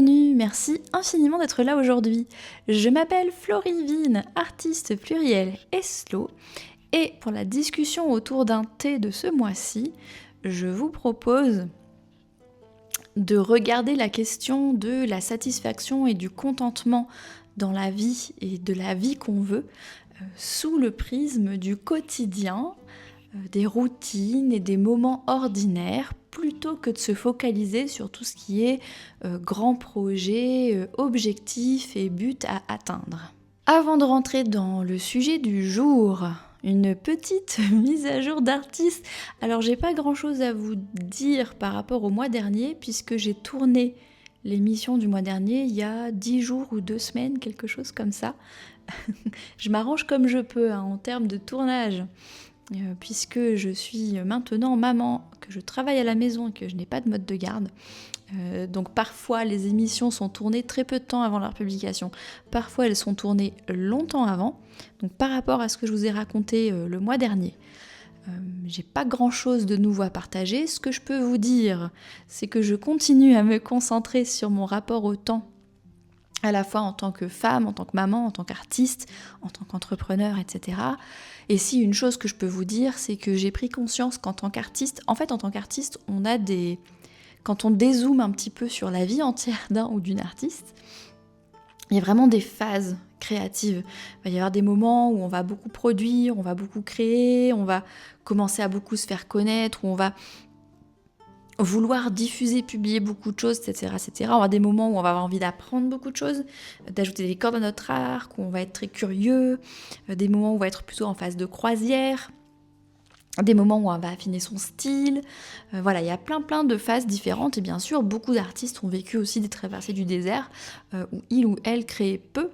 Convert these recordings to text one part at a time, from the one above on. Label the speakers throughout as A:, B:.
A: bienvenue, merci infiniment d'être là aujourd'hui. Je m'appelle Florivine, artiste pluriel et slow, et pour la discussion autour d'un thé de ce mois-ci, je vous propose de regarder la question de la satisfaction et du contentement dans la vie et de la vie qu'on veut sous le prisme du quotidien, des routines et des moments ordinaires, plutôt que de se focaliser sur tout ce qui est grands projets, objectifs et buts à atteindre. Avant de rentrer dans le sujet du jour, une petite mise à jour d'artiste. Alors j'ai pas grand chose à vous dire par rapport au mois dernier, puisque j'ai tourné l'émission du mois dernier il y a 10 jours ou 2 semaines, quelque chose comme ça. Je m'arrange comme je peux en termes de tournage. Puisque je suis maintenant maman, que je travaille à la maison et que je n'ai pas de mode de garde. Donc parfois les émissions sont tournées très peu de temps avant leur publication. Parfois elles sont tournées longtemps avant. Donc par rapport à ce que je vous ai raconté le mois dernier, j'ai pas grand chose de nouveau à partager. Ce que je peux vous dire, c'est que je continue à me concentrer sur mon rapport au temps, à la fois en tant que femme, en tant que maman, en tant qu'artiste, en tant qu'entrepreneur, etc. Et si une chose que je peux vous dire, c'est que j'ai pris conscience qu'en tant qu'artiste, quand on dézoome un petit peu sur la vie entière d'un ou d'une artiste, il y a vraiment des phases créatives. Il va y avoir des moments où on va beaucoup produire, on va beaucoup créer, on va commencer à beaucoup se faire connaître, où on va vouloir diffuser, publier beaucoup de choses, etc., etc. On va avoir des moments où on va avoir envie d'apprendre beaucoup de choses, d'ajouter des cordes à notre arc, où on va être très curieux, des moments où on va être plutôt en phase de croisière, des moments où on va affiner son style. Voilà, il y a plein de phases différentes, et bien sûr, beaucoup d'artistes ont vécu aussi des traversées du désert, où ils ou elles créaient peu.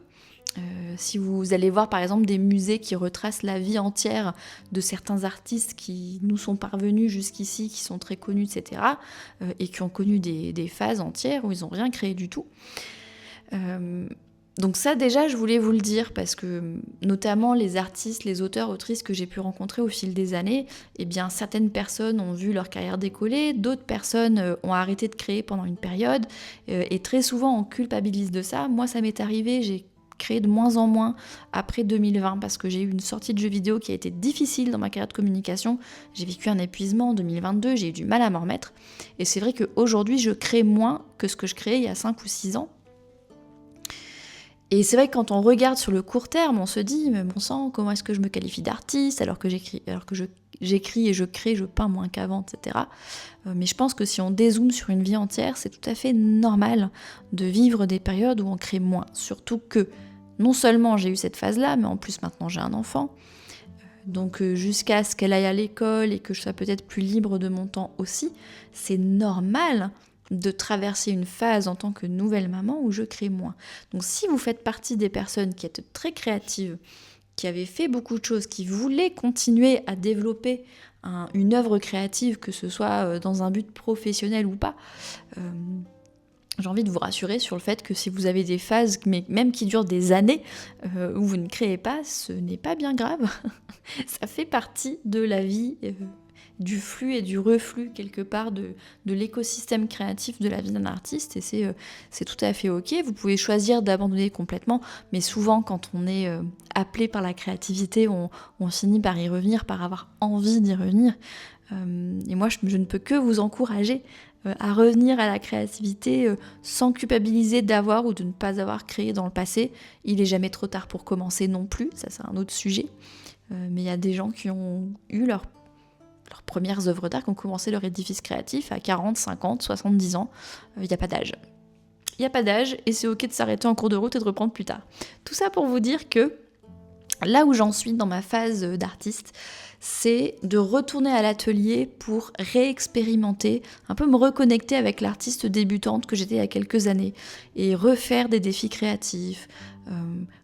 A: Si vous allez voir par exemple des musées qui retracent la vie entière de certains artistes qui nous sont parvenus jusqu'ici, qui sont très connus, etc., et qui ont connu des phases entières où ils n'ont rien créé du tout. Donc ça déjà je voulais vous le dire parce que notamment les artistes, les auteurs, autrices que j'ai pu rencontrer au fil des années, eh bien certaines personnes ont vu leur carrière décoller, d'autres personnes ont arrêté de créer pendant une période, et très souvent on culpabilise de ça. Moi ça m'est arrivé, j'ai créé de moins en moins après 2020 parce que j'ai eu une sortie de jeux vidéo qui a été difficile dans ma carrière de communication. J'ai vécu un épuisement en 2022, j'ai eu du mal à m'en remettre. Et c'est vrai qu'aujourd'hui, je crée moins que ce que je créais il y a 5 ou 6 ans. Et c'est vrai que quand on regarde sur le court terme, on se dit, mais bon sang, comment est-ce que je me qualifie d'artiste alors que j'écris et je crée, je peins moins qu'avant, etc. Mais je pense que si on dézoome sur une vie entière, c'est tout à fait normal de vivre des périodes où on crée moins. Surtout que non seulement j'ai eu cette phase-là, mais en plus maintenant j'ai un enfant. Donc jusqu'à ce qu'elle aille à l'école et que je sois peut-être plus libre de mon temps aussi, c'est normal de traverser une phase en tant que nouvelle maman où je crée moins. Donc si vous faites partie des personnes qui êtes très créatives, qui avaient fait beaucoup de choses, qui voulaient continuer à développer une œuvre créative, que ce soit dans un but professionnel ou pas, j'ai envie de vous rassurer sur le fait que si vous avez des phases, mais même qui durent des années, où vous ne créez pas, ce n'est pas bien grave. Ça fait partie de la vie, du flux et du reflux quelque part de l'écosystème créatif de la vie d'un artiste, et c'est tout à fait ok. Vous pouvez choisir d'abandonner complètement, mais souvent quand on est appelé par la créativité, on finit par y revenir, par avoir envie d'y revenir. Et moi je ne peux que vous encourager à revenir à la créativité sans culpabiliser d'avoir ou de ne pas avoir créé dans le passé. Il n'est jamais trop tard pour commencer non plus, ça c'est un autre sujet. Mais il y a des gens qui ont eu leurs premières œuvres d'art, qui ont commencé leur édifice créatif à 40, 50, 70 ans. Il n'y a pas d'âge. Il n'y a pas d'âge et c'est ok de s'arrêter en cours de route et de reprendre plus tard. Tout ça pour vous dire que là où j'en suis dans ma phase d'artiste, c'est de retourner à l'atelier pour réexpérimenter, un peu me reconnecter avec l'artiste débutante que j'étais il y a quelques années et refaire des défis créatifs,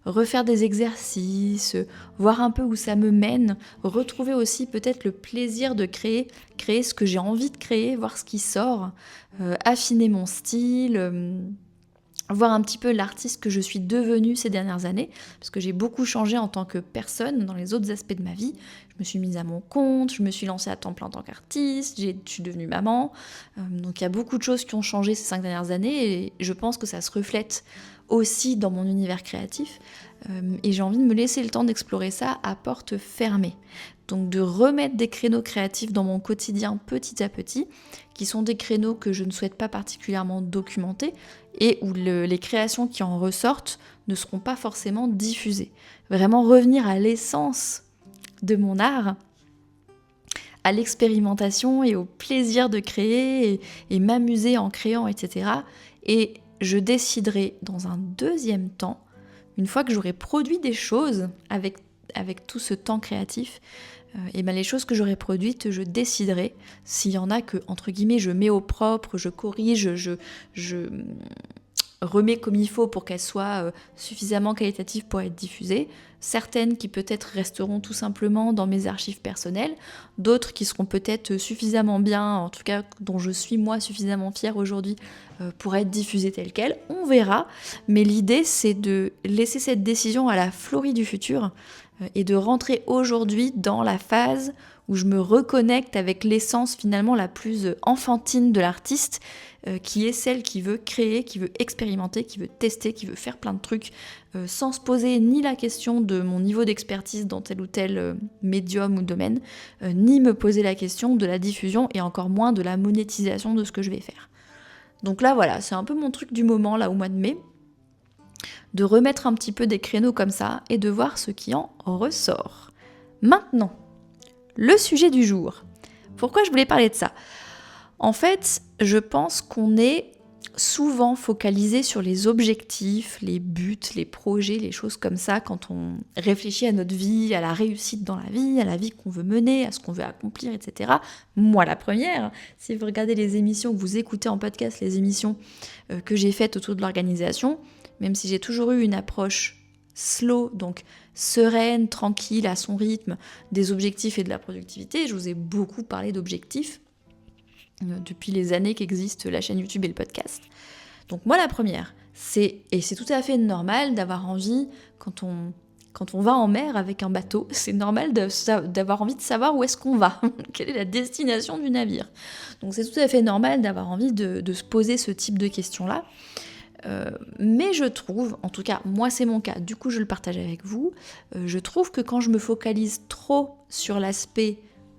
A: refaire des exercices, voir un peu où ça me mène, retrouver aussi peut-être le plaisir de créer ce que j'ai envie de créer, voir ce qui sort, affiner mon style, voir un petit peu l'artiste que je suis devenue ces dernières années, parce que j'ai beaucoup changé en tant que personne dans les autres aspects de ma vie. Je me suis mise à mon compte, je me suis lancée à temps plein en tant qu'artiste, je suis devenue maman. Donc il y a beaucoup de choses qui ont changé ces 5 dernières années et je pense que ça se reflète aussi dans mon univers créatif. Et j'ai envie de me laisser le temps d'explorer ça à porte fermée. Donc de remettre des créneaux créatifs dans mon quotidien petit à petit, qui sont des créneaux que je ne souhaite pas particulièrement documenter et où les créations qui en ressortent ne seront pas forcément diffusées. Vraiment revenir à l'essence de mon art, à l'expérimentation et au plaisir de créer et m'amuser en créant, etc. Et je déciderai dans un deuxième temps, une fois que j'aurai produit des choses avec tout ce temps créatif, et ben les choses que j'aurai produites, je déciderai s'il y en a que, entre guillemets, je mets au propre, je corrige, je remets comme il faut pour qu'elles soient suffisamment qualitatives pour être diffusées. Certaines qui peut-être resteront tout simplement dans mes archives personnelles, d'autres qui seront peut-être suffisamment bien, en tout cas dont je suis moi suffisamment fière aujourd'hui pour être diffusées telles quelles. On verra, mais l'idée c'est de laisser cette décision à la Florie du futur et de rentrer aujourd'hui dans la phase où je me reconnecte avec l'essence finalement la plus enfantine de l'artiste, qui est celle qui veut créer, qui veut expérimenter, qui veut tester, qui veut faire plein de trucs, sans se poser ni la question de mon niveau d'expertise dans tel ou tel médium ou domaine, ni me poser la question de la diffusion et encore moins de la monétisation de ce que je vais faire. Donc là voilà, c'est un peu mon truc du moment là au mois de mai, de remettre un petit peu des créneaux comme ça et de voir ce qui en ressort. Maintenant, le sujet du jour. Pourquoi je voulais parler de ça ? En fait, je pense qu'on est souvent focalisé sur les objectifs, les buts, les projets, les choses comme ça quand on réfléchit à notre vie, à la réussite dans la vie, à la vie qu'on veut mener, à ce qu'on veut accomplir, etc. Moi, la première, si vous regardez les émissions, que vous écoutez en podcast les émissions que j'ai faites autour de l'organisation, même si j'ai toujours eu une approche slow, donc sereine, tranquille, à son rythme, des objectifs et de la productivité, je vous ai beaucoup parlé d'objectifs depuis les années qu'existe la chaîne YouTube et le podcast. Donc moi la première, c'est tout à fait normal d'avoir envie, quand on va en mer avec un bateau, c'est normal d'avoir envie de savoir où est-ce qu'on va, quelle est la destination du navire. Donc c'est tout à fait normal d'avoir envie de se poser ce type de questions-là. Mais je trouve, en tout cas moi c'est mon cas, du coup je le partage avec vous, je trouve que quand je me focalise trop sur l'aspect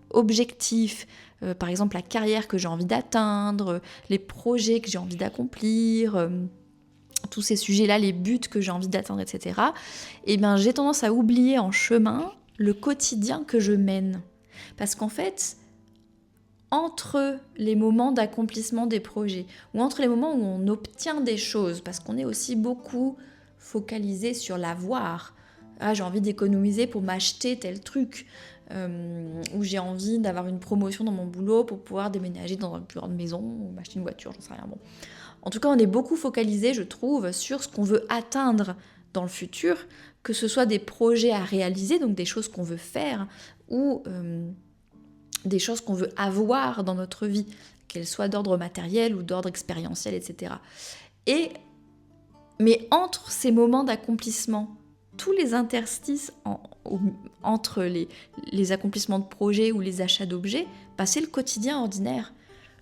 A: objectif, par exemple la carrière que j'ai envie d'atteindre, les projets que j'ai envie d'accomplir, tous ces sujets-là, les buts que j'ai envie d'atteindre, etc., et bien j'ai tendance à oublier en chemin le quotidien que je mène. Parce qu'en fait, entre les moments d'accomplissement des projets, ou entre les moments où on obtient des choses, parce qu'on est aussi beaucoup focalisé sur l'avoir. Ah, j'ai envie d'économiser pour m'acheter tel truc, ou j'ai envie d'avoir une promotion dans mon boulot pour pouvoir déménager dans une plus grande maison, ou m'acheter une voiture, j'en sais rien. Bon. En tout cas, on est beaucoup focalisé, je trouve, sur ce qu'on veut atteindre dans le futur, que ce soit des projets à réaliser, donc des choses qu'on veut faire, ou des choses qu'on veut avoir dans notre vie, qu'elles soient d'ordre matériel ou d'ordre expérientiel, etc. Mais entre ces moments d'accomplissement, tous les interstices entre les accomplissements de projets ou les achats d'objets, bah c'est le quotidien ordinaire.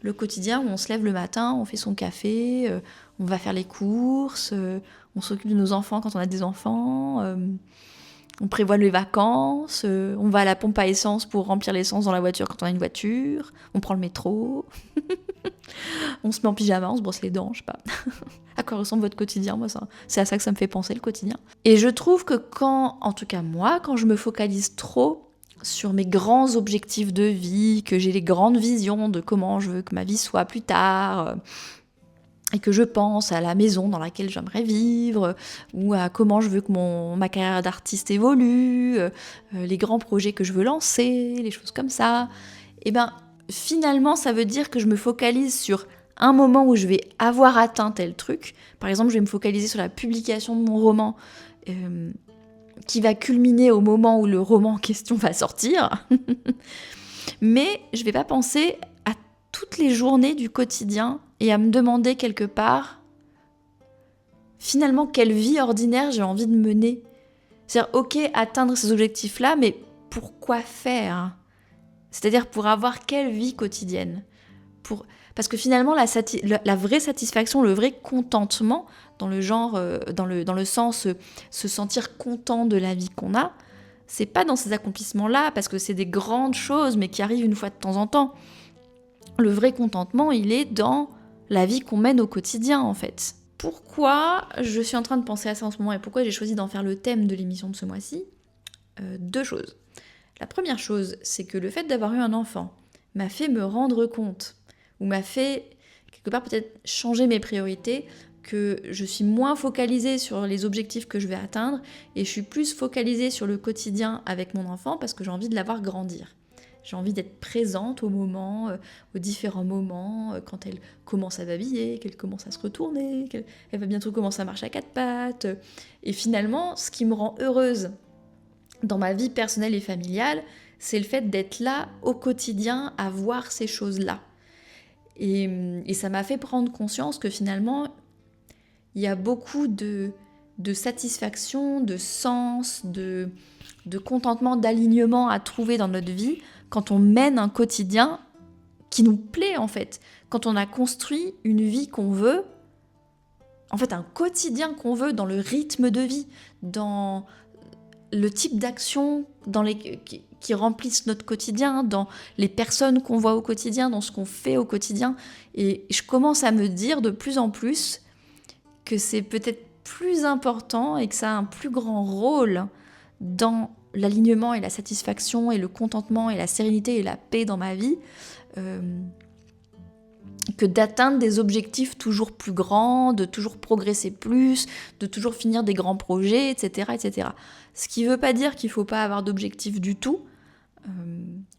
A: Le quotidien où on se lève le matin, on fait son café, on va faire les courses, on s'occupe de nos enfants quand on a des enfants, on prévoit les vacances, on va à la pompe à essence pour remplir l'essence dans la voiture quand on a une voiture, on prend le métro, on se met en pyjama, on se brosse les dents, je sais pas. À quoi ressemble votre quotidien ? Moi, c'est à ça que ça me fait penser, le quotidien. Et je trouve que en tout cas moi, quand je me focalise trop sur mes grands objectifs de vie, que j'ai les grandes visions de comment je veux que ma vie soit plus tard, et que je pense à la maison dans laquelle j'aimerais vivre, ou à comment je veux que ma carrière d'artiste évolue, les grands projets que je veux lancer, les choses comme ça, et ben finalement ça veut dire que je me focalise sur un moment où je vais avoir atteint tel truc. Par exemple, je vais me focaliser sur la publication de mon roman, qui va culminer au moment où le roman en question va sortir. Mais je vais pas penser à toutes les journées du quotidien et à me demander quelque part finalement, quelle vie ordinaire j'ai envie de mener. C'est-à-dire, ok, atteindre ces objectifs-là, mais pour quoi faire ? C'est-à-dire, pour avoir quelle vie quotidienne ? Parce que finalement, la vraie satisfaction, le vrai contentement, dans le genre, dans le sens se sentir content de la vie qu'on a, c'est pas dans ces accomplissements-là, parce que c'est des grandes choses, mais qui arrivent une fois de temps en temps. Le vrai contentement, il est dans la vie qu'on mène au quotidien, en fait. Pourquoi je suis en train de penser à ça en ce moment et pourquoi j'ai choisi d'en faire le thème de l'émission de ce mois-ci ? 2 choses. La première chose, c'est que le fait d'avoir eu un enfant m'a fait me rendre compte, ou m'a fait quelque part peut-être changer mes priorités, que je suis moins focalisée sur les objectifs que je vais atteindre et je suis plus focalisée sur le quotidien avec mon enfant parce que j'ai envie de la voir grandir. J'ai envie d'être présente aux différents moments, quand elle commence à babiller, qu'elle commence à se retourner, qu'elle va bientôt commencer à marcher à 4 pattes. Et finalement, ce qui me rend heureuse dans ma vie personnelle et familiale, c'est le fait d'être là au quotidien à voir ces choses-là. Et ça m'a fait prendre conscience que finalement, il y a beaucoup de satisfaction, de sens, de contentement, d'alignement à trouver dans notre vie quand on mène un quotidien qui nous plaît en fait. Quand on a construit une vie qu'on veut, en fait un quotidien qu'on veut dans le rythme de vie, dans le type d'action qui remplissent notre quotidien, dans les personnes qu'on voit au quotidien, dans ce qu'on fait au quotidien. Et je commence à me dire de plus en plus que c'est peut-être plus important et que ça a un plus grand rôle dans l'alignement et la satisfaction et le contentement et la sérénité et la paix dans ma vie que d'atteindre des objectifs toujours plus grands, de toujours progresser plus, de toujours finir des grands projets, etc. etc. Ce qui ne veut pas dire qu'il ne faut pas avoir d'objectifs du tout.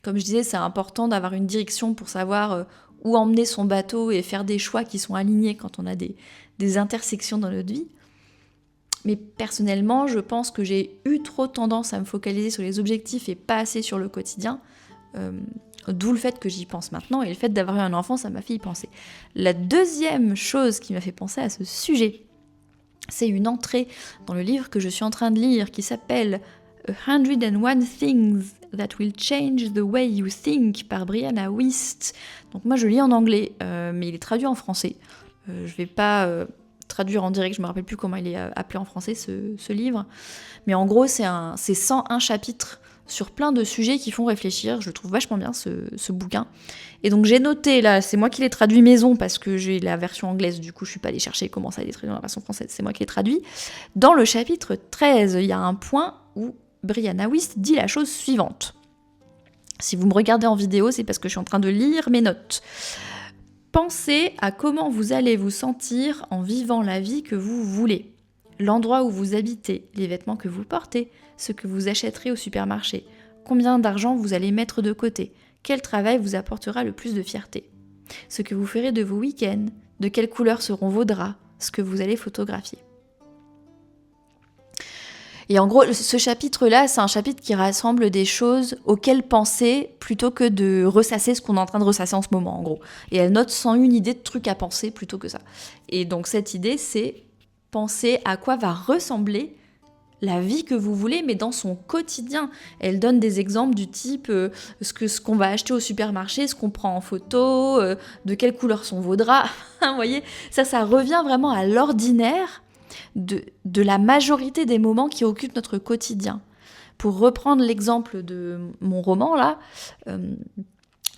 A: Comme je disais, c'est important d'avoir une direction pour savoir où emmener son bateau et faire des choix qui sont alignés quand on a des intersections dans notre vie. Mais personnellement, je pense que j'ai eu trop tendance à me focaliser sur les objectifs et pas assez sur le quotidien. D'où le fait que j'y pense maintenant, et le fait d'avoir eu un enfant, ça m'a fait y penser. La deuxième chose qui m'a fait penser à ce sujet, c'est une entrée dans le livre que je suis en train de lire qui s'appelle 101 Things That Will Change the Way You Think par Brianna Wiest. Donc moi je lis en anglais, mais il est traduit en français. Je vais pas traduire en direct, je me rappelle plus comment il est appelé en français ce livre. Mais en gros c'est 101 chapitres sur plein de sujets qui font réfléchir. Je le trouve vachement bien ce bouquin. Et donc j'ai noté, là, c'est moi qui l'ai traduit maison parce que j'ai la version anglaise, du coup je suis pas allée chercher comment ça a été traduit dans la version française, c'est moi qui l'ai traduit. Dans le chapitre 13, il y a un point où Brianna Wiest dit la chose suivante. Si vous me regardez en vidéo, c'est parce que je suis en train de lire mes notes. Pensez à comment vous allez vous sentir en vivant la vie que vous voulez. L'endroit où vous habitez, les vêtements que vous portez, ce que vous achèterez au supermarché, combien d'argent vous allez mettre de côté, quel travail vous apportera le plus de fierté, ce que vous ferez de vos week-ends, de quelle couleur seront vos draps, ce que vous allez photographier. Et en gros, ce chapitre-là, c'est un chapitre qui rassemble des choses auxquelles penser plutôt que de ressasser ce qu'on est en train de ressasser en ce moment, en gros. Et elle note 101 idées de trucs à penser plutôt que ça. Et donc cette idée, c'est penser à quoi va ressembler la vie que vous voulez, mais dans son quotidien. Elle donne des exemples du type ce qu'on va acheter au supermarché, ce qu'on prend en photo, de quelle couleur sont vos draps. Vous voyez, ça revient vraiment à l'ordinaire de la majorité des moments qui occupent notre quotidien. Pour reprendre l'exemple de mon roman, là,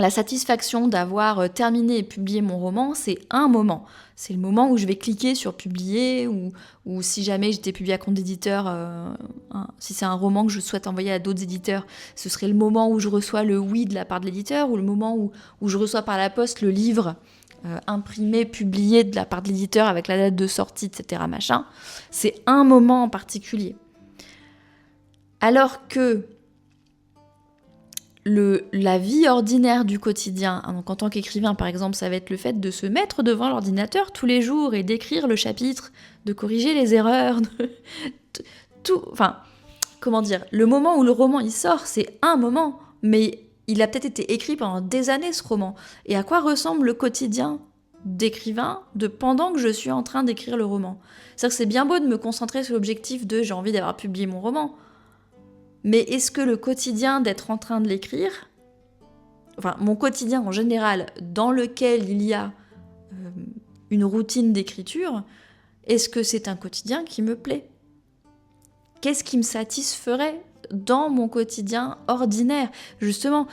A: la satisfaction d'avoir terminé et publié mon roman, c'est un moment. C'est le moment où je vais cliquer sur publier, ou si jamais j'étais publié à compte d'éditeur, si c'est un roman que je souhaite envoyer à d'autres éditeurs, ce serait le moment où je reçois le oui de la part de l'éditeur, ou le moment où je reçois par la poste le livre imprimé, publié de la part de l'éditeur avec la date de sortie, etc. machin. C'est un moment en particulier. Alors que la vie ordinaire du quotidien, donc en tant qu'écrivain par exemple, ça va être le fait de se mettre devant l'ordinateur tous les jours et d'écrire le chapitre, de corriger les erreurs, le moment où le roman il sort, c'est un moment, mais il a peut-être été écrit pendant des années ce roman. Et à quoi ressemble le quotidien d'écrivain de pendant que je suis en train d'écrire le roman. C'est-à-dire que c'est bien beau de me concentrer sur l'objectif de j'ai envie d'avoir publié mon roman, mais est-ce que le quotidien d'être en train de l'écrire, enfin mon quotidien en général dans lequel il y a une routine d'écriture, est-ce que c'est un quotidien qui me plaît ? Qu'est-ce qui me satisferait dans mon quotidien ordinaire ? Justement,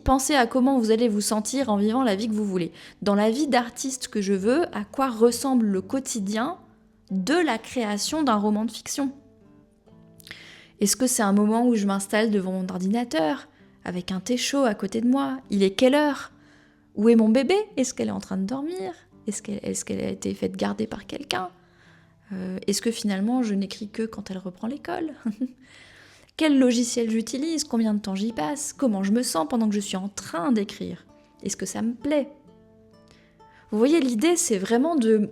A: pensez à comment vous allez vous sentir en vivant la vie que vous voulez. Dans la vie d'artiste que je veux, à quoi ressemble le quotidien de la création d'un roman de fiction ? Est-ce que c'est un moment où je m'installe devant mon ordinateur, avec un thé chaud à côté de moi ? Il est quelle heure ? Où est mon bébé ? Est-ce qu'elle est en train de dormir ? Est-ce qu'elle a été faite garder par quelqu'un ? Est-ce que finalement je n'écris que quand elle reprend l'école ? Quel logiciel j'utilise ? Combien de temps j'y passe ? Comment je me sens pendant que je suis en train d'écrire ? Est-ce que ça me plaît ? Vous voyez, l'idée, c'est vraiment de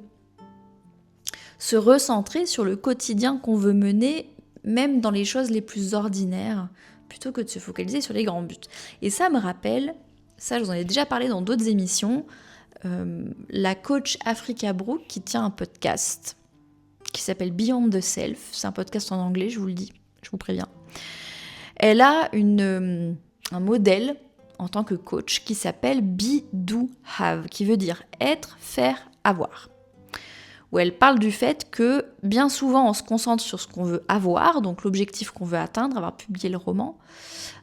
A: se recentrer sur le quotidien qu'on veut mener, même dans les choses les plus ordinaires, plutôt que de se focaliser sur les grands buts. Et ça me rappelle, ça je vous en ai déjà parlé dans d'autres émissions, la coach Africa Brooke qui tient un podcast qui s'appelle Beyond the Self. C'est un podcast en anglais, je vous le dis, je vous préviens. Elle a un modèle en tant que coach qui s'appelle Be, Do, Have, qui veut dire être, faire, avoir. Où elle parle du fait que bien souvent on se concentre sur ce qu'on veut avoir, donc l'objectif qu'on veut atteindre, avoir publié le roman.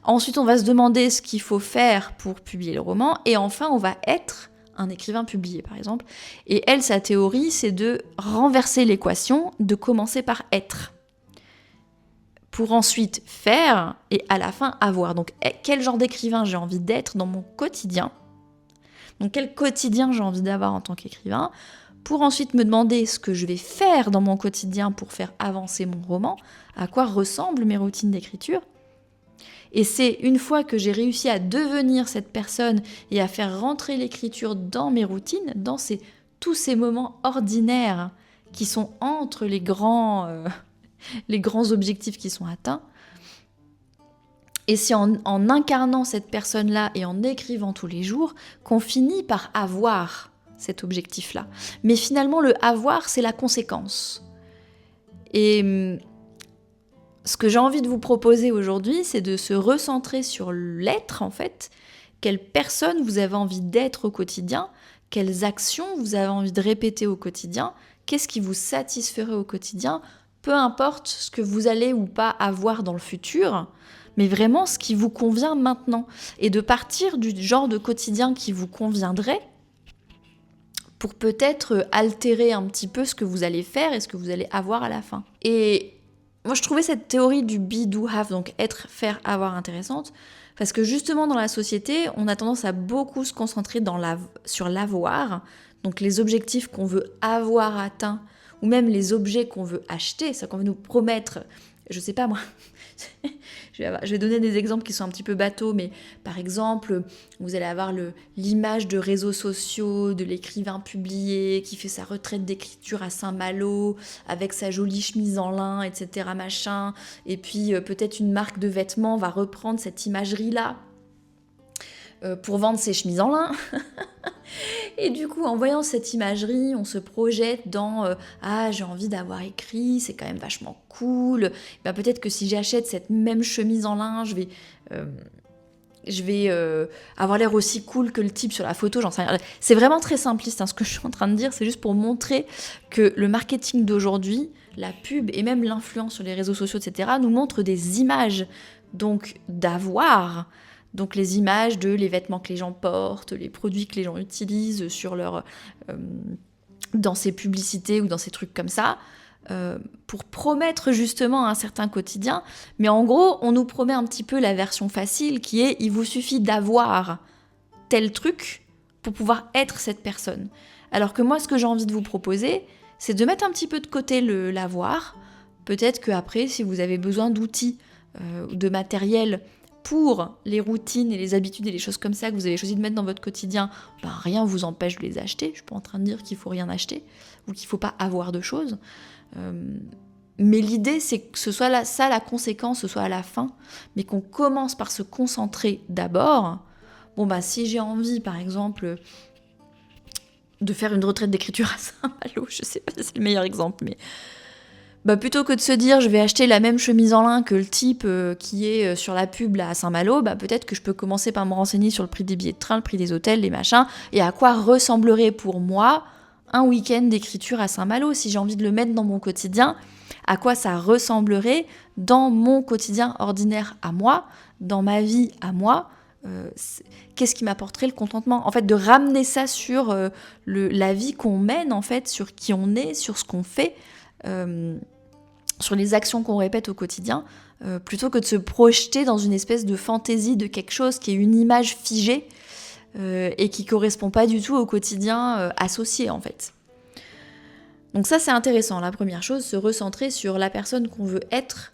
A: Ensuite on va se demander ce qu'il faut faire pour publier le roman, et enfin on va être un écrivain publié par exemple. Et elle, sa théorie, c'est de renverser l'équation, de commencer par être, pour ensuite faire et à la fin avoir. Donc quel genre d'écrivain j'ai envie d'être dans mon quotidien ? Donc quel quotidien j'ai envie d'avoir en tant qu'écrivain ? Pour ensuite me demander ce que je vais faire dans mon quotidien pour faire avancer mon roman, à quoi ressemblent mes routines d'écriture. Et c'est une fois que j'ai réussi à devenir cette personne et à faire rentrer l'écriture dans mes routines, dans tous ces moments ordinaires qui sont entre les grands objectifs qui sont atteints. Et c'est en incarnant cette personne-là et en écrivant tous les jours qu'on finit par avoir cet objectif-là. Mais finalement, le avoir, c'est la conséquence. Et ce que j'ai envie de vous proposer aujourd'hui, c'est de se recentrer sur l'être, en fait. Quelle personne vous avez envie d'être au quotidien ? Quelles actions vous avez envie de répéter au quotidien ? Qu'est-ce qui vous satisferait au quotidien ? Peu importe ce que vous allez ou pas avoir dans le futur, mais vraiment ce qui vous convient maintenant. Et de partir du genre de quotidien qui vous conviendrait, pour peut-être altérer un petit peu ce que vous allez faire et ce que vous allez avoir à la fin. Et moi, je trouvais cette théorie du be, do, have, donc être, faire, avoir, intéressante, parce que justement dans la société, on a tendance à beaucoup se concentrer sur l'avoir, donc les objectifs qu'on veut avoir atteints, ou même les objets qu'on veut acheter, c'est-à-dire qu'on veut nous promettre, je sais pas moi, je vais donner des exemples qui sont un petit peu bateaux, mais par exemple, vous allez avoir l'image de réseaux sociaux, de l'écrivain publié qui fait sa retraite d'écriture à Saint-Malo, avec sa jolie chemise en lin, etc. machin, et puis peut-être une marque de vêtements va reprendre cette imagerie-là pour vendre ses chemises en lin. Et du coup, en voyant cette imagerie, on se projette dans j'ai envie d'avoir écrit, c'est quand même vachement cool. Ben, peut-être que si j'achète cette même chemise en lin, je vais avoir l'air aussi cool que le type sur la photo, j'en sais rien. C'est vraiment très simpliste ce que je suis en train de dire, c'est juste pour montrer que le marketing d'aujourd'hui, la pub et même l'influence sur les réseaux sociaux, etc., nous montre des images donc d'avoir. Donc les images les vêtements que les gens portent, les produits que les gens utilisent dans ces publicités ou dans ces trucs comme ça, pour promettre justement un certain quotidien. Mais en gros, on nous promet un petit peu la version facile qui est « il vous suffit d'avoir tel truc pour pouvoir être cette personne ». Alors que moi, ce que j'ai envie de vous proposer, c'est de mettre un petit peu de côté l'avoir. Peut-être qu'après, si vous avez besoin d'outils, de matériel, pour les routines et les habitudes et les choses comme ça que vous avez choisi de mettre dans votre quotidien, rien ne vous empêche de les acheter. Je ne suis pas en train de dire qu'il ne faut rien acheter ou qu'il ne faut pas avoir de choses. Mais l'idée, c'est que ce soit ça la conséquence, ce soit à la fin, mais qu'on commence par se concentrer d'abord. Si j'ai envie, par exemple, de faire une retraite d'écriture à Saint-Malo, je sais pas si c'est le meilleur exemple, mais plutôt que de se dire je vais acheter la même chemise en lin que le type qui est sur la pub là, à Saint-Malo, peut-être que je peux commencer par me renseigner sur le prix des billets de train, le prix des hôtels, les machins, et à quoi ressemblerait pour moi un week-end d'écriture à Saint-Malo, si j'ai envie de le mettre dans mon quotidien, à quoi ça ressemblerait dans mon quotidien ordinaire à moi, dans ma vie à moi, qu'est-ce qui m'apporterait le contentement ? En fait, de ramener ça sur la vie qu'on mène, en fait, sur qui on est, sur ce qu'on fait, sur les actions qu'on répète au quotidien, plutôt que de se projeter dans une espèce de fantaisie de quelque chose qui est une image figée et qui correspond pas du tout au quotidien associé, en fait. Donc ça, c'est intéressant. La première chose, se recentrer sur la personne qu'on veut être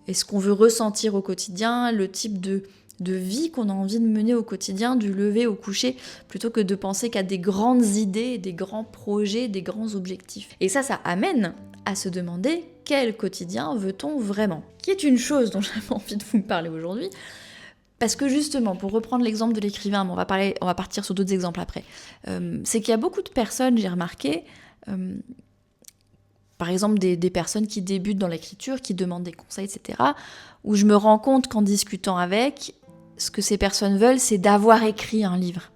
A: et ce qu'on veut ressentir au quotidien, le type de vie qu'on a envie de mener au quotidien, du lever au coucher, plutôt que de penser qu'à des grandes idées, des grands projets, des grands objectifs. Et ça amène à se demander quel quotidien veut-on vraiment ? Qui est une chose dont j'avais envie de vous parler aujourd'hui, parce que justement, pour reprendre l'exemple de l'écrivain, mais on va partir sur d'autres exemples après, c'est qu'il y a beaucoup de personnes, j'ai remarqué, par exemple des personnes qui débutent dans l'écriture, qui demandent des conseils, etc., où je me rends compte qu'en discutant avec, ce que ces personnes veulent, c'est d'avoir écrit un livre,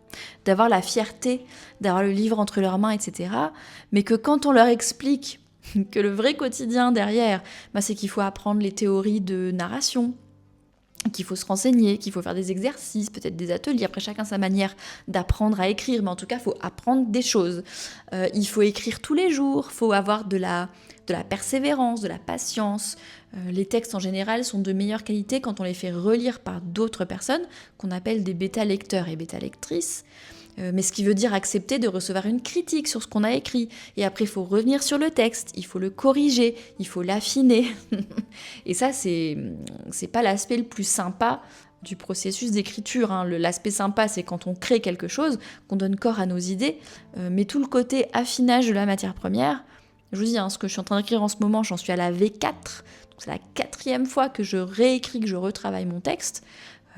A: d'avoir la fierté d'avoir le livre entre leurs mains, etc., mais que quand on leur explique que le vrai quotidien derrière, c'est qu'il faut apprendre les théories de narration, qu'il faut se renseigner, qu'il faut faire des exercices, peut-être des ateliers, après chacun sa manière d'apprendre à écrire, mais en tout cas, il faut apprendre des choses. Il faut écrire tous les jours, il faut avoir de la persévérance, de la patience. Les textes en général sont de meilleure qualité quand on les fait relire par d'autres personnes, qu'on appelle des bêta-lecteurs et bêta-lectrices. Mais ce qui veut dire accepter de recevoir une critique sur ce qu'on a écrit. Et après, il faut revenir sur le texte, il faut le corriger, il faut l'affiner. Et ça, c'est pas l'aspect le plus sympa du processus d'écriture. Hein. L'aspect sympa, c'est quand on crée quelque chose, qu'on donne corps à nos idées. Mais tout le côté affinage de la matière première, je vous dis, ce que je suis en train d'écrire en ce moment, j'en suis à la V4. Donc c'est la 4e fois que je réécris, que je retravaille mon texte.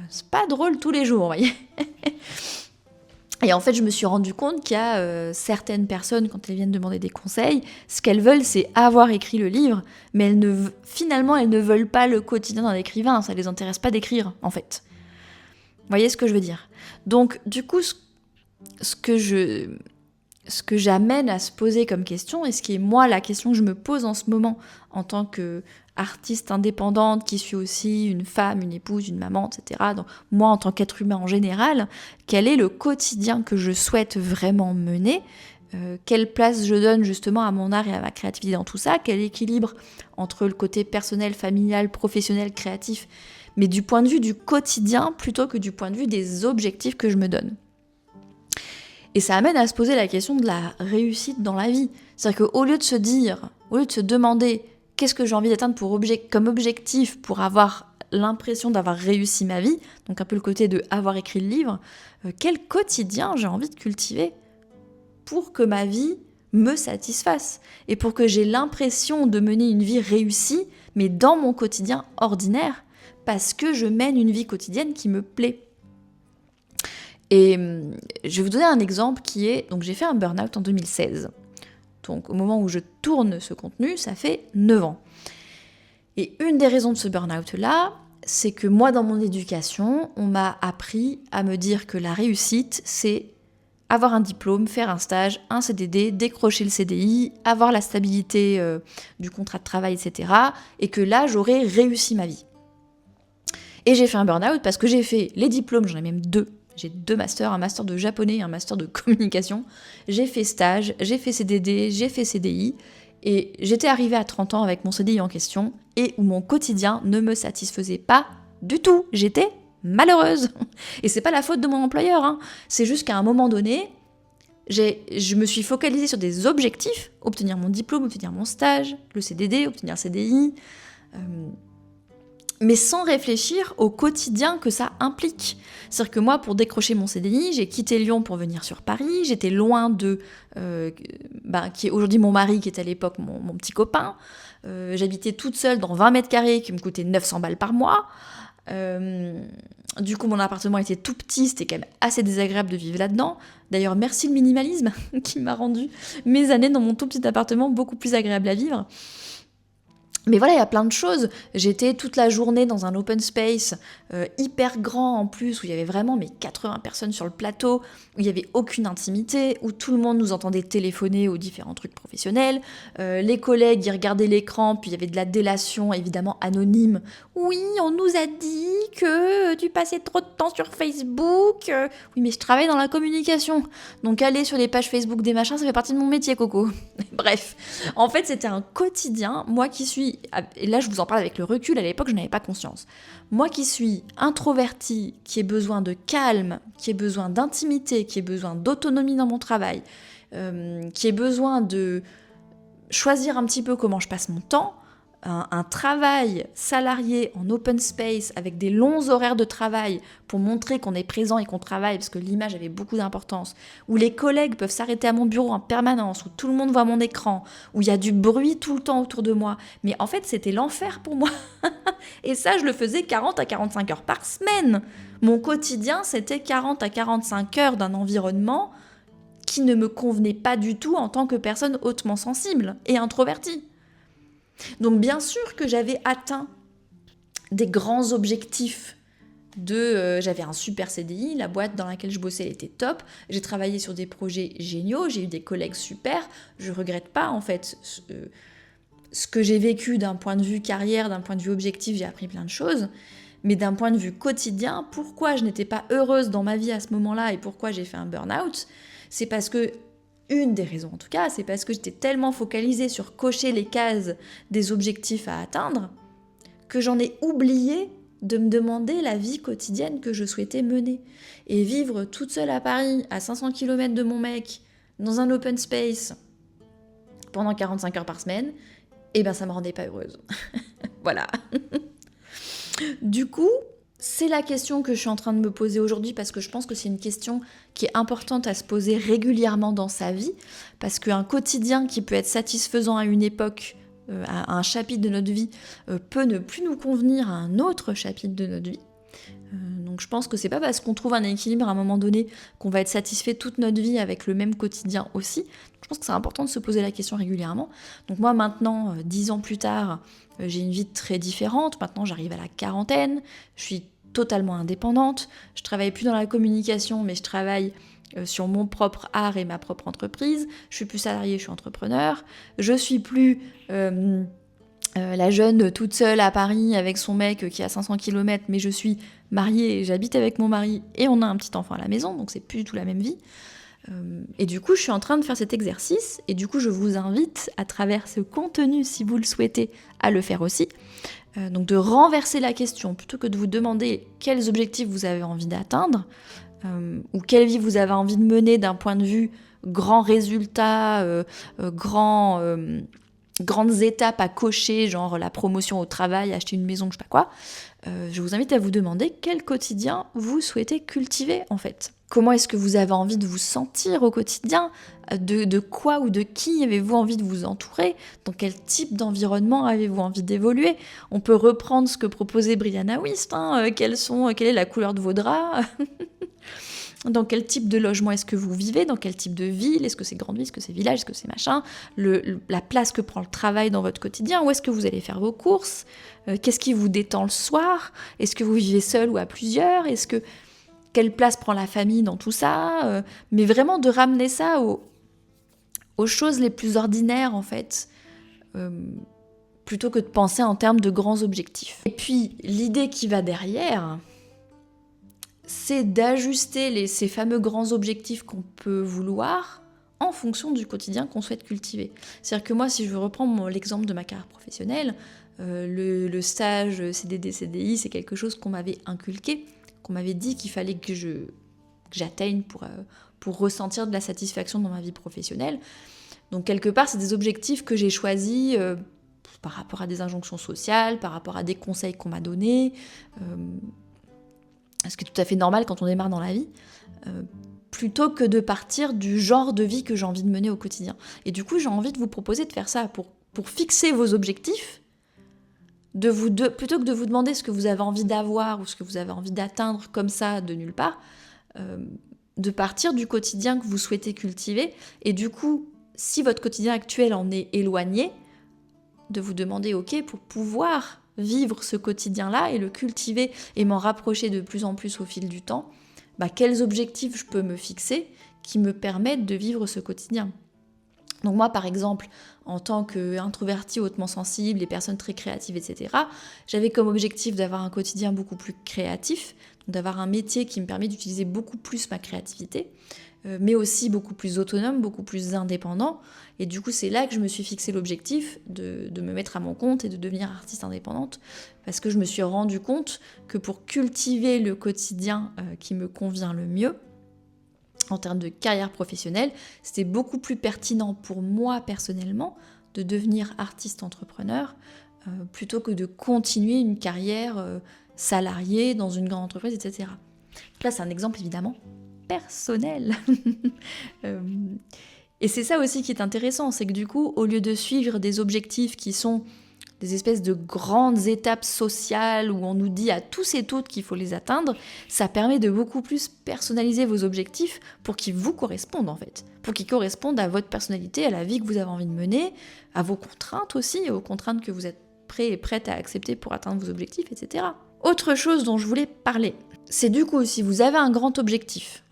A: C'est pas drôle tous les jours, vous voyez. Et en fait, je me suis rendu compte qu'il y a certaines personnes, quand elles viennent demander des conseils, ce qu'elles veulent, c'est avoir écrit le livre, mais finalement, elles ne veulent pas le quotidien d'un écrivain, ça les intéresse pas d'écrire, en fait. Vous voyez ce que je veux dire ? Donc, du coup, ce que j'amène à se poser comme question, et ce qui est moi la question que je me pose en ce moment en tant qu'artiste indépendante, qui suis aussi une femme, une épouse, une maman, etc. Donc moi en tant qu'être humain en général, quel est le quotidien que je souhaite vraiment mener ? Quelle place je donne justement à mon art et à ma créativité dans tout ça ? Quel équilibre entre le côté personnel, familial, professionnel, créatif, mais du point de vue du quotidien plutôt que du point de vue des objectifs que je me donne ? Et ça amène à se poser la question de la réussite dans la vie. C'est-à-dire qu'au lieu de se demander qu'est-ce que j'ai envie d'atteindre comme objectif pour avoir l'impression d'avoir réussi ma vie, donc un peu le côté de avoir écrit le livre, quel quotidien j'ai envie de cultiver pour que ma vie me satisfasse et pour que j'ai l'impression de mener une vie réussie, mais dans mon quotidien ordinaire, parce que je mène une vie quotidienne qui me plaît. Et je vais vous donner un exemple qui est... Donc j'ai fait un burn-out en 2016. Donc au moment où je tourne ce contenu, ça fait 9 ans. Et une des raisons de ce burn-out-là, c'est que moi, dans mon éducation, on m'a appris à me dire que la réussite, c'est avoir un diplôme, faire un stage, un CDD, décrocher le CDI, avoir la stabilité du contrat de travail, etc. Et que là, j'aurais réussi ma vie. Et j'ai fait un burn-out parce que j'ai fait les diplômes, j'en ai même 2. J'ai 2 masters, un master de japonais et un master de communication. J'ai fait stage, j'ai fait CDD, j'ai fait CDI. Et j'étais arrivée à 30 ans avec mon CDI en question et où mon quotidien ne me satisfaisait pas du tout. J'étais malheureuse. Et c'est pas la faute de mon employeur, hein. C'est juste qu'à un moment donné, je me suis focalisée sur des objectifs, obtenir mon diplôme, obtenir mon stage, le CDD, obtenir un CDI, mais sans réfléchir au quotidien que ça implique. C'est-à-dire que moi, pour décrocher mon CDI, j'ai quitté Lyon pour venir sur Paris, j'étais loin de... qui est aujourd'hui mon mari, qui était à l'époque mon petit copain. J'habitais toute seule dans 20 mètres carrés, qui me coûtait 900 balles par mois. Du coup, mon appartement était tout petit, c'était quand même assez désagréable de vivre là-dedans. D'ailleurs, merci le minimalisme qui m'a rendu mes années dans mon tout petit appartement beaucoup plus agréables à vivre. Mais voilà, il y a plein de choses. J'étais toute la journée dans un open space hyper grand en plus, où il y avait vraiment 80 personnes sur le plateau, où il n'y avait aucune intimité, où tout le monde nous entendait téléphoner aux différents trucs professionnels. Les collègues, ils regardaient l'écran, puis il y avait de la délation, évidemment anonyme. Oui, on nous a dit que tu passais trop de temps sur Facebook. Oui, mais je travaille dans la communication. Donc aller sur les pages Facebook des machins, ça fait partie de mon métier, Coco. Bref, en fait, c'était un quotidien. Moi qui suis, et là je vous en parle avec le recul, à l'époque je n'avais pas conscience. Moi qui suis introvertie, qui ai besoin de calme, qui ai besoin d'intimité, qui ai besoin d'autonomie dans mon travail, qui ai besoin de choisir un petit peu comment je passe mon temps, un travail salarié en open space avec des longs horaires de travail pour montrer qu'on est présent et qu'on travaille, parce que l'image avait beaucoup d'importance, où les collègues peuvent s'arrêter à mon bureau en permanence, où tout le monde voit mon écran, où il y a du bruit tout le temps autour de moi. Mais en fait, c'était l'enfer pour moi. Et ça, je le faisais 40 à 45 heures par semaine. Mon quotidien, c'était 40 à 45 heures d'un environnement qui ne me convenait pas du tout en tant que personne hautement sensible et introvertie. Donc bien sûr que j'avais atteint des grands objectifs j'avais un super CDI, la boîte dans laquelle je bossais elle était top, j'ai travaillé sur des projets géniaux, j'ai eu des collègues super, je regrette pas en fait ce que j'ai vécu d'un point de vue carrière, d'un point de vue objectif, j'ai appris plein de choses, mais d'un point de vue quotidien, pourquoi je n'étais pas heureuse dans ma vie à ce moment-là et pourquoi j'ai fait un burn-out, c'est parce que une des raisons en tout cas, c'est parce que j'étais tellement focalisée sur cocher les cases des objectifs à atteindre que j'en ai oublié de me demander la vie quotidienne que je souhaitais mener. Et vivre toute seule à Paris, à 500 km de mon mec, dans un open space, pendant 45 heures par semaine, eh ben ça me rendait pas heureuse. Voilà. Du coup, c'est la question que je suis en train de me poser aujourd'hui parce que je pense que c'est une question qui est importante à se poser régulièrement dans sa vie parce qu'un quotidien qui peut être satisfaisant à une époque, à un chapitre de notre vie, peut ne plus nous convenir à un autre chapitre de notre vie. Donc je pense que c'est pas parce qu'on trouve un équilibre à un moment donné qu'on va être satisfait toute notre vie avec le même quotidien aussi. Je pense que c'est important de se poser la question régulièrement. Donc moi maintenant, 10 ans plus tard, j'ai une vie très différente. Maintenant j'arrive à la quarantaine, je suis totalement indépendante. Je travaille plus dans la communication, mais je travaille sur mon propre art et ma propre entreprise. Je suis plus salariée, je suis entrepreneur. Je suis plus la jeune toute seule à Paris avec son mec qui a 500 km, mais je suis mariée, j'habite avec mon mari et on a un petit enfant à la maison, donc c'est plus du tout la même vie. Et du coup, je suis en train de faire cet exercice, et du coup, je vous invite, à travers ce contenu, si vous le souhaitez, à le faire aussi. Donc de renverser la question, plutôt que de vous demander quels objectifs vous avez envie d'atteindre, ou quelle vie vous avez envie de mener d'un point de vue grand résultat, grandes étapes à cocher, genre la promotion au travail, acheter une maison, je sais pas quoi, je vous invite à vous demander quel quotidien vous souhaitez cultiver en fait. Comment est-ce que vous avez envie de vous sentir au quotidien ? De quoi ou de qui avez-vous envie de vous entourer ? Dans quel type d'environnement avez-vous envie d'évoluer ? On peut reprendre ce que proposait Brianna Wiest, quelle est la couleur de vos draps ? Dans quel type de logement est-ce que vous vivez ? Dans quel type de ville ? Est-ce que c'est grande ville ? Est-ce que c'est village ? Est-ce que c'est machin ? La place que prend le travail dans votre quotidien ? Où est-ce que vous allez faire vos courses ? Qu'est-ce qui vous détend le soir ? Est-ce que vous vivez seul ou à plusieurs ? Quelle place prend la famille dans tout ça ? Mais vraiment de ramener ça aux choses les plus ordinaires en fait, plutôt que de penser en termes de grands objectifs. Et puis l'idée qui va derrière, c'est d'ajuster ces fameux grands objectifs qu'on peut vouloir en fonction du quotidien qu'on souhaite cultiver. C'est-à-dire que moi, si je veux reprendre l'exemple de ma carrière professionnelle, le stage CDD, CDI, c'est quelque chose qu'on m'avait inculqué, qu'on m'avait dit qu'il fallait que j'atteigne pour ressentir de la satisfaction dans ma vie professionnelle. Donc quelque part, c'est des objectifs que j'ai choisis par rapport à des injonctions sociales, par rapport à des conseils qu'on m'a donnés, ce qui est tout à fait normal quand on démarre dans la vie, plutôt que de partir du genre de vie que j'ai envie de mener au quotidien. Et du coup, j'ai envie de vous proposer de faire ça pour fixer vos objectifs, plutôt que de vous demander ce que vous avez envie d'avoir ou ce que vous avez envie d'atteindre comme ça de nulle part, de partir du quotidien que vous souhaitez cultiver. Et du coup, si votre quotidien actuel en est éloigné, de vous demander, ok, pour pouvoir vivre ce quotidien-là et le cultiver et m'en rapprocher de plus en plus au fil du temps, quels objectifs je peux me fixer qui me permettent de vivre ce quotidien. Donc moi, par exemple, en tant qu'introvertie hautement sensible et personne très créative, etc., j'avais comme objectif d'avoir un quotidien beaucoup plus créatif, donc d'avoir un métier qui me permet d'utiliser beaucoup plus ma créativité, mais aussi beaucoup plus autonome, beaucoup plus indépendant. Et du coup, c'est là que je me suis fixé l'objectif de me mettre à mon compte et de devenir artiste indépendante, parce que je me suis rendu compte que pour cultiver le quotidien qui me convient le mieux, en termes de carrière professionnelle, c'était beaucoup plus pertinent pour moi personnellement de devenir artiste entrepreneur plutôt que de continuer une carrière salariée dans une grande entreprise, etc. Donc là, c'est un exemple évidemment personnel. Et c'est ça aussi qui est intéressant, c'est que du coup, au lieu de suivre des objectifs qui sont des espèces de grandes étapes sociales où on nous dit à tous et toutes qu'il faut les atteindre, ça permet de beaucoup plus personnaliser vos objectifs pour qu'ils vous correspondent en fait, pour qu'ils correspondent à votre personnalité, à la vie que vous avez envie de mener, à vos contraintes aussi, aux contraintes que vous êtes prêt et prête à accepter pour atteindre vos objectifs, etc. Autre chose dont je voulais parler, c'est du coup si vous avez un grand objectif,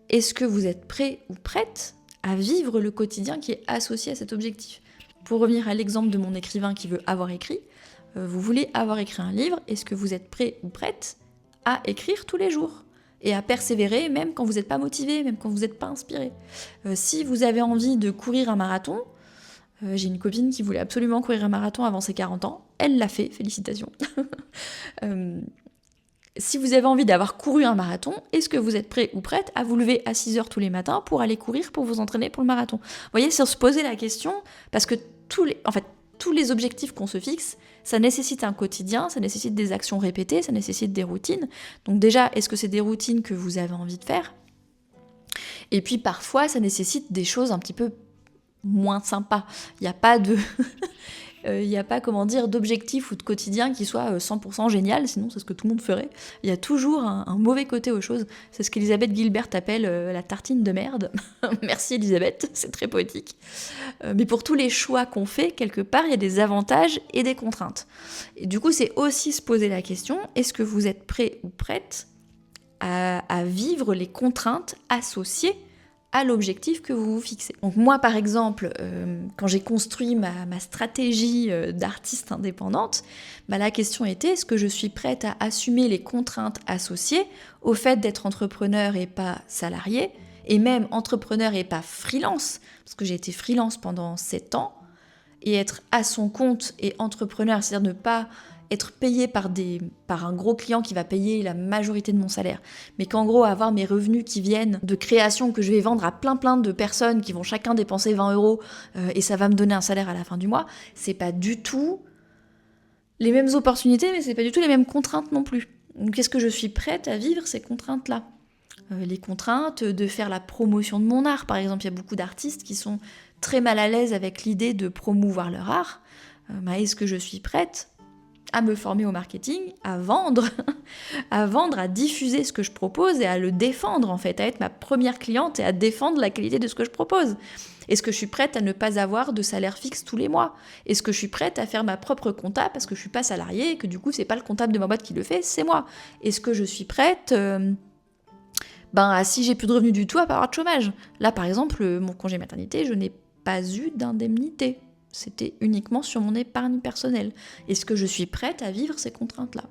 A: est-ce que vous êtes prêt ou prête à vivre le quotidien qui est associé à cet objectif ? Pour revenir à l'exemple de mon écrivain qui veut avoir écrit, vous voulez avoir écrit un livre, est-ce que vous êtes prêt ou prête à écrire tous les jours et à persévérer même quand vous n'êtes pas motivé, même quand vous n'êtes pas inspiré. Si vous avez envie de courir un marathon, j'ai une copine qui voulait absolument courir un marathon avant ses 40 ans, elle l'a fait, félicitations. Si vous avez envie d'avoir couru un marathon, est-ce que vous êtes prêt ou prête à vous lever à 6h tous les matins pour aller courir, pour vous entraîner pour le marathon ? Vous voyez, c'est se poser la question, parce que tous les objectifs qu'on se fixe, ça nécessite un quotidien, ça nécessite des actions répétées, ça nécessite des routines. Donc déjà, est-ce que c'est des routines que vous avez envie de faire ? Et puis parfois, ça nécessite des choses un petit peu moins sympas. Il n'y a pas de... Il n'y a pas, d'objectif ou de quotidien qui soit 100% génial, sinon c'est ce que tout le monde ferait. Il y a toujours un mauvais côté aux choses. C'est ce qu'Elisabeth Gilbert appelle la tartine de merde. Merci Elisabeth, c'est très poétique. Mais pour tous les choix qu'on fait, quelque part, il y a des avantages et des contraintes. Et du coup, c'est aussi se poser la question, est-ce que vous êtes prêt ou prête à vivre les contraintes associées à l'objectif que vous vous fixez. Donc moi, par exemple, quand j'ai construit ma stratégie d'artiste indépendante, la question était, est-ce que je suis prête à assumer les contraintes associées au fait d'être entrepreneur et pas salarié, et même entrepreneur et pas freelance, parce que j'ai été freelance pendant 7 ans, et être à son compte et entrepreneur, c'est-à-dire ne pas être payé par un gros client qui va payer la majorité de mon salaire, mais qu'en gros avoir mes revenus qui viennent de créations que je vais vendre à plein de personnes qui vont chacun dépenser 20 € et ça va me donner un salaire à la fin du mois, c'est pas du tout les mêmes opportunités, mais c'est pas du tout les mêmes contraintes non plus. Donc est-ce que je suis prête à vivre ces contraintes-là ? Les contraintes de faire la promotion de mon art, par exemple, il y a beaucoup d'artistes qui sont très mal à l'aise avec l'idée de promouvoir leur art. Est-ce que je suis prête à me former au marketing, à vendre, à diffuser ce que je propose et à le défendre en fait, à être ma première cliente et à défendre la qualité de ce que je propose ? Est-ce que je suis prête à ne pas avoir de salaire fixe tous les mois ? Est-ce que je suis prête à faire ma propre compta parce que je suis pas salariée et que du coup c'est pas le comptable de ma boîte qui le fait, c'est moi ? Est-ce que je suis prête si j'ai plus de revenus du tout à pas avoir de chômage ? Là par exemple, mon congé maternité, je n'ai pas eu d'indemnité. C'était uniquement sur mon épargne personnelle. Est-ce que je suis prête à vivre ces contraintes-là ?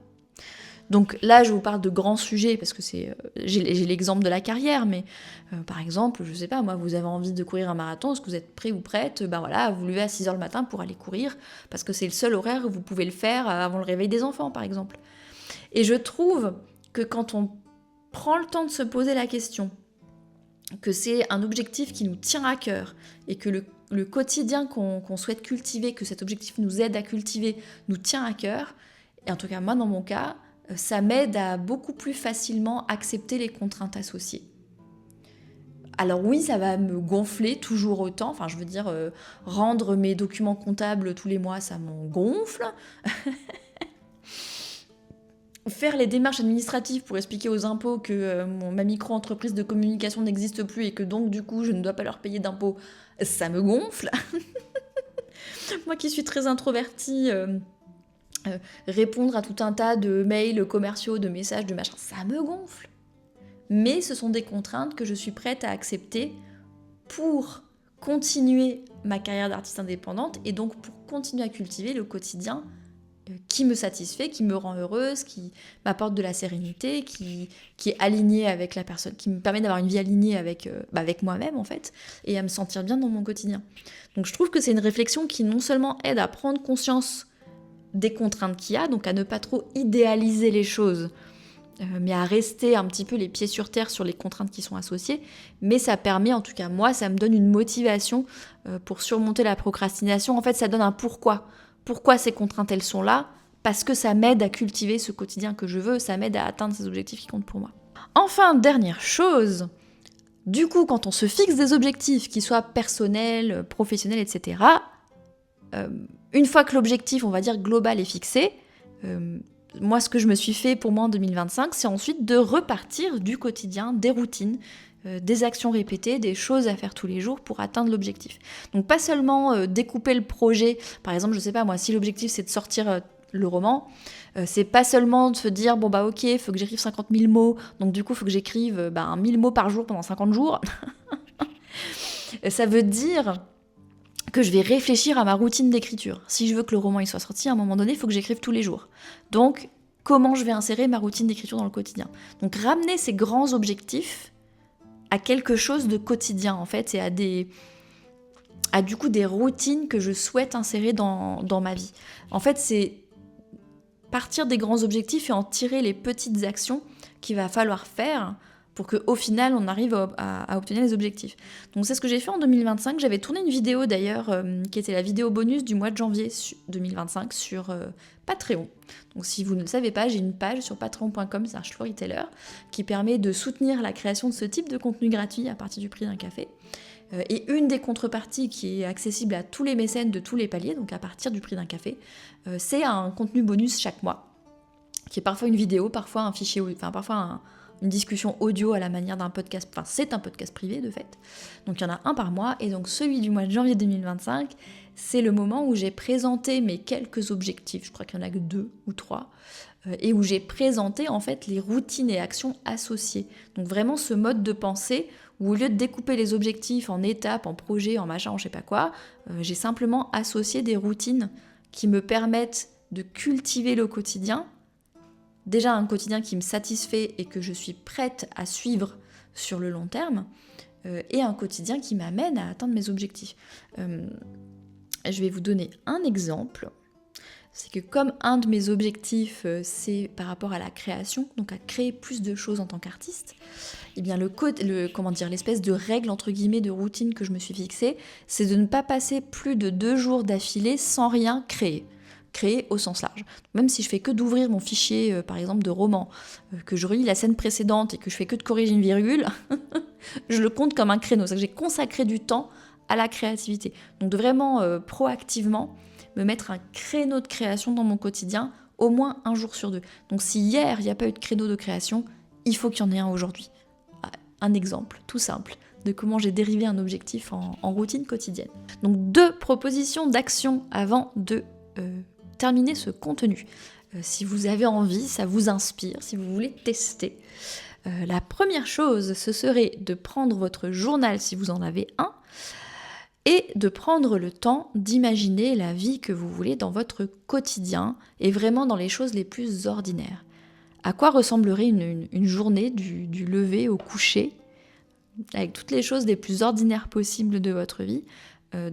A: Donc là, je vous parle de grands sujets, parce que j'ai l'exemple de la carrière, mais par exemple, je sais pas, moi, vous avez envie de courir un marathon, est-ce que vous êtes prêt ou prête à vous lever à 6h le matin pour aller courir, parce que c'est le seul horaire où vous pouvez le faire avant le réveil des enfants, par exemple. Et je trouve que quand on prend le temps de se poser la question, que c'est un objectif qui nous tient à cœur, et que le quotidien qu'on souhaite cultiver, que cet objectif nous aide à cultiver, nous tient à cœur, et en tout cas moi dans mon cas, ça m'aide à beaucoup plus facilement accepter les contraintes associées. Alors oui, ça va me gonfler toujours autant, rendre mes documents comptables tous les mois, ça m'en gonfle, faire les démarches administratives pour expliquer aux impôts que ma micro-entreprise de communication n'existe plus et que donc du coup je ne dois pas leur payer d'impôts, ça me gonfle. Moi qui suis très introvertie, répondre à tout un tas de mails commerciaux, de messages, de machins, ça me gonfle. Mais ce sont des contraintes que je suis prête à accepter pour continuer ma carrière d'artiste indépendante et donc pour continuer à cultiver le quotidien qui me satisfait, qui me rend heureuse, qui m'apporte de la sérénité, qui est aligné avec la personne, qui me permet d'avoir une vie alignée avec moi-même en fait, et à me sentir bien dans mon quotidien. Donc je trouve que c'est une réflexion qui non seulement aide à prendre conscience des contraintes qu'il y a, donc à ne pas trop idéaliser les choses, mais à rester un petit peu les pieds sur terre sur les contraintes qui sont associées, mais ça permet, en tout cas moi, ça me donne une motivation pour surmonter la procrastination. En fait, ça donne un pourquoi. Pourquoi ces contraintes, elles sont là ? Parce que ça m'aide à cultiver ce quotidien que je veux, ça m'aide à atteindre ces objectifs qui comptent pour moi. Enfin, dernière chose, du coup, quand on se fixe des objectifs, qu'ils soient personnels, professionnels, etc., une fois que l'objectif, on va dire, global est fixé, moi, ce que je me suis fait pour moi en 2025, c'est ensuite de repartir du quotidien, des routines, des actions répétées, des choses à faire tous les jours pour atteindre l'objectif. Donc pas seulement découper le projet, par exemple, je sais pas moi, si l'objectif c'est de sortir le roman, c'est pas seulement de se dire bon bah ok, faut que j'écrive 50 000 mots, donc du coup faut que j'écrive 1000 mots par jour pendant 50 jours. Ça veut dire que je vais réfléchir à ma routine d'écriture. Si je veux que le roman il soit sorti, à un moment donné, il faut que j'écrive tous les jours. Donc, comment je vais insérer ma routine d'écriture dans le quotidien ? Donc, ramener ces grands objectifs à quelque chose de quotidien, en fait, et à du coup des routines que je souhaite insérer dans ma vie. En fait, c'est partir des grands objectifs et en tirer les petites actions qu'il va falloir faire pour qu'au final, on arrive à obtenir les objectifs. Donc c'est ce que j'ai fait en 2025. J'avais tourné une vidéo d'ailleurs, qui était la vidéo bonus du mois de janvier 2025 sur Patreon. Donc si vous ne le savez pas, j'ai une page sur patreon.com, c'est un storyteller, qui permet de soutenir la création de ce type de contenu gratuit à partir du prix d'un café. Et une des contreparties qui est accessible à tous les mécènes de tous les paliers, donc à partir du prix d'un café, c'est un contenu bonus chaque mois, qui est parfois une vidéo, parfois un fichier, enfin parfois une discussion audio à la manière d'un podcast, enfin c'est un podcast privé de fait, donc il y en a un par mois, et donc celui du mois de janvier 2025, c'est le moment où j'ai présenté mes quelques objectifs, je crois qu'il y en a que 2 ou 3, et où j'ai présenté en fait les routines et actions associées. Donc vraiment ce mode de pensée où au lieu de découper les objectifs en étapes, en projets, en machin, en je sais pas quoi, j'ai simplement associé des routines qui me permettent de cultiver le quotidien, déjà un quotidien qui me satisfait et que je suis prête à suivre sur le long terme, et un quotidien qui m'amène à atteindre mes objectifs. Je vais vous donner un exemple. C'est que comme un de mes objectifs, c'est par rapport à la création, donc à créer plus de choses en tant qu'artiste, eh bien l'espèce de règle entre guillemets de routine que je me suis fixée, c'est de ne pas passer plus de 2 jours d'affilée sans rien créer. Créer au sens large. Même si je fais que d'ouvrir mon fichier, par exemple, de roman, que je relis la scène précédente et que je fais que de corriger une virgule, je le compte comme un créneau. C'est-à-dire que j'ai consacré du temps à la créativité. Donc de vraiment proactivement me mettre un créneau de création dans mon quotidien, au moins un jour sur 2. Donc si hier, il n'y a pas eu de créneau de création, il faut qu'il y en ait un aujourd'hui. Un exemple tout simple de comment j'ai dérivé un objectif en routine quotidienne. Donc 2 propositions d'action avant de terminer ce contenu. Si vous avez envie, ça vous inspire, si vous voulez tester. La première chose, ce serait de prendre votre journal si vous en avez un, et de prendre le temps d'imaginer la vie que vous voulez dans votre quotidien et vraiment dans les choses les plus ordinaires. À quoi ressemblerait une journée du lever au coucher, avec toutes les choses les plus ordinaires possibles de votre vie,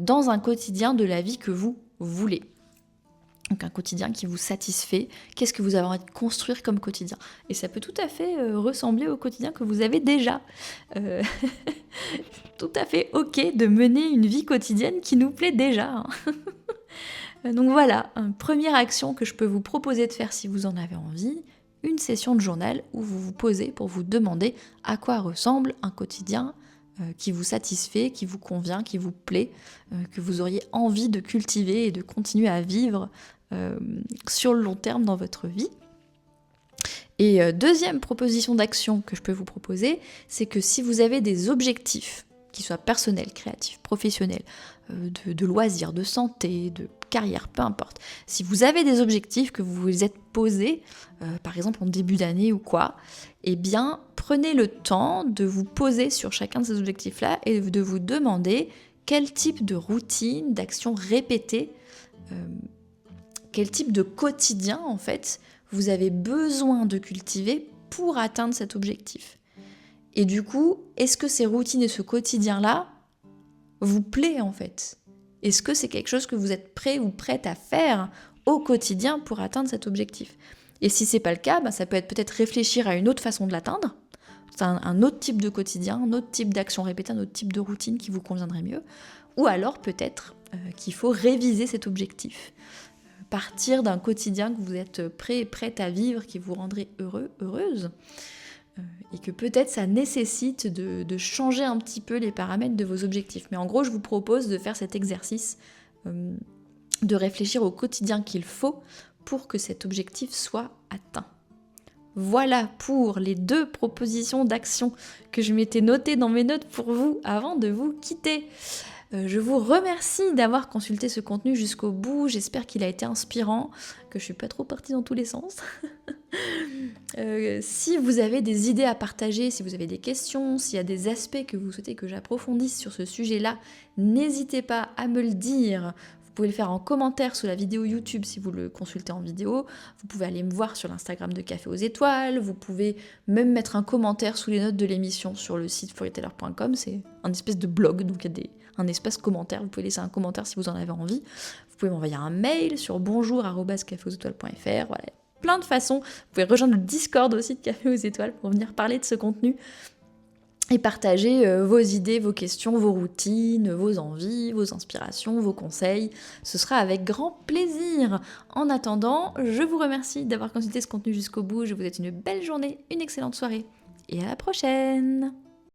A: dans un quotidien de la vie que vous voulez. Donc un quotidien qui vous satisfait, qu'est-ce que vous avez envie de construire comme quotidien ? Et ça peut tout à fait ressembler au quotidien que vous avez déjà. Tout à fait ok de mener une vie quotidienne qui nous plaît déjà. Donc voilà, une première action que je peux vous proposer de faire si vous en avez envie, une session de journal où vous vous posez pour vous demander à quoi ressemble un quotidien qui vous satisfait, qui vous convient, qui vous plaît, que vous auriez envie de cultiver et de continuer à vivre sur le long terme dans votre vie. Et deuxième proposition d'action que je peux vous proposer, c'est que si vous avez des objectifs, qu'ils soient personnels, créatifs, professionnels, de loisirs, de santé, de carrière, peu importe. Si vous avez des objectifs que vous vous êtes posés, par exemple en début d'année ou quoi, eh bien prenez le temps de vous poser sur chacun de ces objectifs-là et de vous demander quel type de routine, d'action répétée, quel type de quotidien en fait vous avez besoin de cultiver pour atteindre cet objectif. Et du coup, est-ce que ces routines et ce quotidien-là vous plaît en fait? Est-ce que c'est quelque chose que vous êtes prêt ou prête à faire au quotidien pour atteindre cet objectif? Et si c'est pas le cas, ça peut être peut-être réfléchir à une autre façon de l'atteindre, un autre type de quotidien, un autre type d'action répétée, un autre type de routine qui vous conviendrait mieux. Ou alors peut-être qu'il faut réviser cet objectif. Partir d'un quotidien que vous êtes prêt et prête à vivre, qui vous rendrait heureux, heureuse. Et que peut-être ça nécessite de changer un petit peu les paramètres de vos objectifs. Mais en gros, je vous propose de faire cet exercice, de réfléchir au quotidien qu'il faut pour que cet objectif soit atteint. Voilà pour les 2 propositions d'action que je m'étais notées dans mes notes pour vous avant de vous quitter. Je vous remercie d'avoir consulté ce contenu jusqu'au bout, j'espère qu'il a été inspirant, que je suis pas trop partie dans tous les sens. Si vous avez des idées à partager, si vous avez des questions, s'il y a des aspects que vous souhaitez que j'approfondisse sur ce sujet-là, n'hésitez pas à me le dire. Vous pouvez le faire en commentaire sous la vidéo YouTube si vous le consultez en vidéo. Vous pouvez aller me voir sur l'Instagram de Café aux Étoiles. Vous pouvez même mettre un commentaire sous les notes de l'émission sur le site fourierteller.com. C'est un espèce de blog, donc il y a un espace commentaire. Vous pouvez laisser un commentaire si vous en avez envie. Vous pouvez m'envoyer un mail sur bonjour@caféauxétoiles.fr. Voilà, plein de façons. Vous pouvez rejoindre le Discord aussi de Café aux Étoiles pour venir parler de ce contenu et partager vos idées, vos questions, vos routines, vos envies, vos inspirations, vos conseils. Ce sera avec grand plaisir. En attendant, je vous remercie d'avoir consulté ce contenu jusqu'au bout. Je vous souhaite une belle journée, une excellente soirée et à la prochaine!